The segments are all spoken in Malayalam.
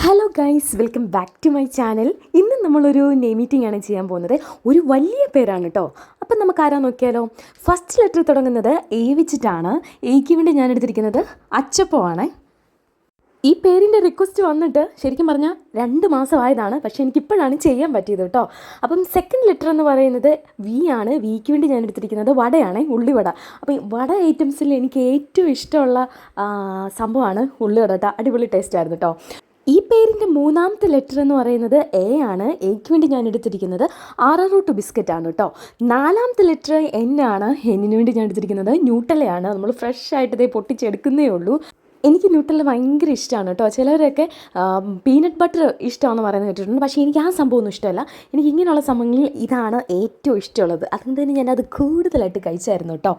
Hello guys, welcome back to my channel. ഇന്ന് നമ്മളൊരു നെയിം മീറ്റിംഗ് ആണ് ചെയ്യാൻ പോകുന്നത്. ഒരു വലിയ പേരാണ് കേട്ടോ. അപ്പം നമുക്ക് ആരാ നോക്കിയാലോ. ഫസ്റ്റ് ലെറ്റർ തുടങ്ങുന്നത് എ വെച്ചിട്ടാണ്. എയ്ക്ക് വേണ്ടി ഞാൻ എടുത്തിരിക്കുന്നത് അച്ചപ്പോ ആണ്. ഈ പേരിൻ്റെ റിക്വസ്റ്റ് വന്നിട്ട് ശരിക്കും പറഞ്ഞാൽ 2 മാസമായതാണ്, പക്ഷേ എനിക്കിപ്പോഴാണ് ചെയ്യാൻ പറ്റിയത് കേട്ടോ. അപ്പം സെക്കൻഡ് ലെറ്റർ എന്ന് പറയുന്നത് വി ആണ്. വിക്ക് വേണ്ടി ഞാൻ എടുത്തിരിക്കുന്നത് വടയാണ്, ഉള്ളിവട. അപ്പോൾ ഈ വട ഐറ്റംസിൽ എനിക്ക് ഏറ്റവും ഇഷ്ടമുള്ള സംഭവമാണ് ഉള്ളിവട കേട്ടോ. അടിപൊളി ടേസ്റ്റ് ആയിരുന്നു കേട്ടോ. ഈ പേരിൻ്റെ മൂന്നാമത്തെ ലെറ്റർ എന്ന് പറയുന്നത് എ ആണ്. എയ്ക്ക് വേണ്ടി ഞാൻ എടുത്തിരിക്കുന്നത് ആറാറൂട്ട് ബിസ്ക്കറ്റ് ആണ് കേട്ടോ. നാലാമത്തെ ലെറ്റർ എൻ ആണ്. എന്നിന് വേണ്ടി ഞാൻ എടുത്തിരിക്കുന്നത് ന്യൂട്ടലയാണ്. നമ്മൾ ഫ്രഷ് ആയിട്ട് ഇതേ പൊട്ടിച്ചെടുക്കുന്നേ ഉള്ളൂ. എനിക്ക് ന്യൂട്ടല ഭയങ്കര ഇഷ്ടമാണ് കേട്ടോ. ചിലവരൊക്കെ പീനട്ട് ബട്ടർ ഇഷ്ടമാണെന്ന് പറയുന്നത് കേട്ടിട്ടുണ്ട്, പക്ഷേ എനിക്ക് ആ സംഭവമൊന്നും ഇഷ്ടമല്ല. എനിക്ക് ഇങ്ങനെയുള്ള സംഭവങ്ങളിൽ ഇതാണ് ഏറ്റവും ഇഷ്ടമുള്ളത്. അതുകൊണ്ട് തന്നെ ഞാനത് കൂടുതലായിട്ട് കഴിച്ചായിരുന്നു കേട്ടോ.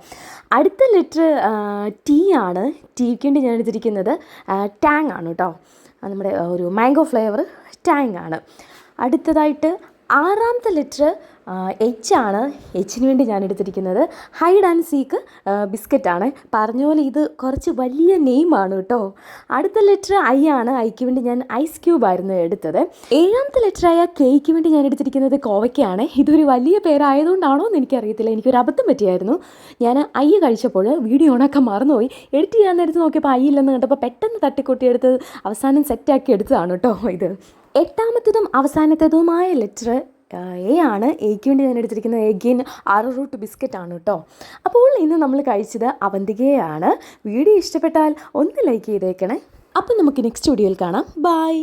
അടുത്ത ലെറ്റർ ടി ആണ്. ടീക്ക് വേണ്ടി ഞാൻ എടുത്തിരിക്കുന്നത് ടാങ് ആണ് കേട്ടോ. നമ്മുടെ ഒരു മാംഗോ ഫ്ലേവർ ടാങ് ആണ്. അടുത്തതായിട്ട് ആറാമത്തെ ലെറ്റർ എച്ച് ആണ്. എച്ചിന് വേണ്ടി ഞാൻ എടുത്തിരിക്കുന്നത് ഹൈഡ് ആൻഡ് സീക്ക് ബിസ്ക്കറ്റാണ്. പറഞ്ഞ പോലെ ഇത് കുറച്ച് വലിയ നെയിമാണ് കേട്ടോ. അടുത്ത ലെറ്റർ ഐ ആണ്. ഐക്ക് വേണ്ടി ഞാൻ ഐസ് ക്യൂബ് ആയിരുന്നു എടുത്തത്. ഏഴാമത്തെ ലെറ്ററായ കെയ്ക്ക് വേണ്ടി ഞാൻ എടുത്തിരിക്കുന്നത് കോവയ്ക്കാണ്. ഇതൊരു വലിയ പേരായതുകൊണ്ടാണോ എന്ന് എനിക്കറിയത്തില്ല, എനിക്കൊരു അബദ്ധം പറ്റിയായിരുന്നു. ഞാൻ ഐ കഴിച്ചപ്പോൾ വീഡിയോ ഓണാക്കാൻ മറന്നുപോയി. എഡിറ്റ് ചെയ്യാൻ നേരത്ത് നോക്കിയപ്പോൾ ഐ ഇല്ലെന്ന് കണ്ടപ്പോൾ പെട്ടെന്ന് തട്ടിക്കൊട്ടിയെടുത്ത് അവസാനം സെറ്റാക്കി എടുത്തതാണ് കേട്ടോ ഇത്. എട്ടാമത്തതും അവസാനത്തേതുമായ ലെറ്റർ എ ആണ്. എയ്ക്ക് വേണ്ടി ഞാൻ എടുത്തിരിക്കുന്നത് എഗെയിൻ ആറാറൂട്ട് ബിസ്ക്കറ്റ് ആണ് കേട്ടോ. അപ്പോൾ ഇന്ന് നമ്മൾ കഴിച്ചത് അവന്തികയാണ്. വീഡിയോ ഇഷ്ടപ്പെട്ടാൽ ഒന്ന് ലൈക്ക് ചെയ്തേക്കണേ. അപ്പം നമുക്ക് നെക്സ്റ്റ് വീഡിയോയിൽ കാണാം. ബൈ.